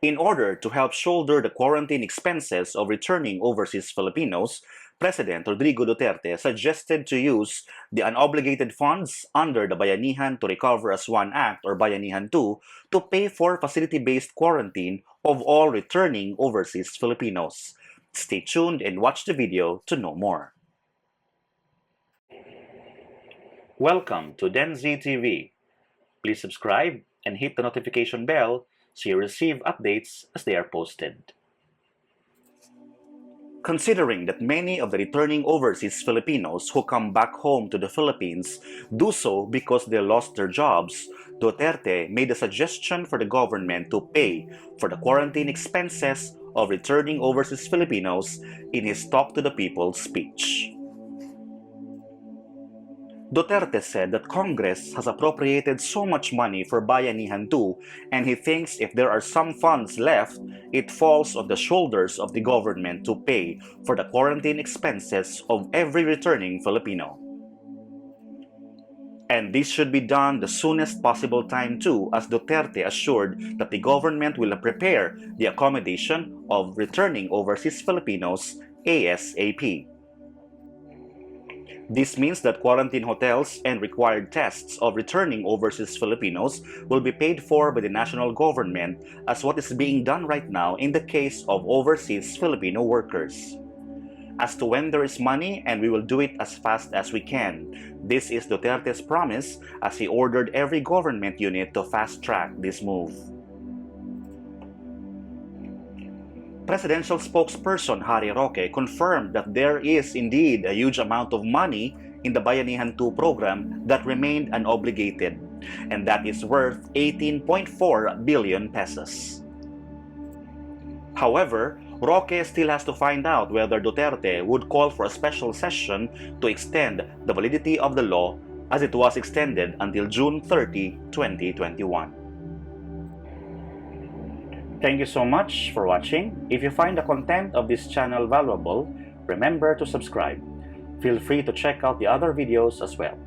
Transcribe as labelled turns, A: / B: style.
A: In order to help shoulder the quarantine expenses of returning overseas Filipinos, President Rodrigo Duterte suggested to use the unobligated funds under the Bayanihan to Recover as One Act or Bayanihan 2 to pay for facility-based quarantine of all returning overseas Filipinos. Stay tuned and watch the video to know more. Welcome to DenZ TV. Please subscribe and hit the notification bell so you receive updates as they are posted. Considering that many of the returning overseas Filipinos who come back home to the Philippines do so because they lost their jobs, Duterte made a suggestion for the government to pay for the quarantine expenses of returning overseas Filipinos in his Talk to the People speech. Duterte said that Congress has appropriated so much money for Bayanihan 2, and he thinks if there are some funds left, it falls on the shoulders of the government to pay for the quarantine expenses of every returning Filipino. And this should be done the soonest possible time too, as Duterte assured that the government will prepare the accommodation of returning overseas Filipinos ASAP. This means that quarantine hotels and required tests of returning overseas Filipinos will be paid for by the national government, as what is being done right now in the case of overseas Filipino workers. As to when there is money, and we will do it as fast as we can. This is Duterte's promise as he ordered every government unit to fast-track this move. Presidential spokesperson Harry Roque confirmed that there is indeed a huge amount of money in the Bayanihan 2 program that remained unobligated, and that is worth 18.4 billion pesos. However, Roque still has to find out whether Duterte would call for a special session to extend the validity of the law as it was extended until June 30, 2021. Thank you so much for watching. If you find the content of this channel valuable, remember to subscribe. Feel free to check out the other videos as well.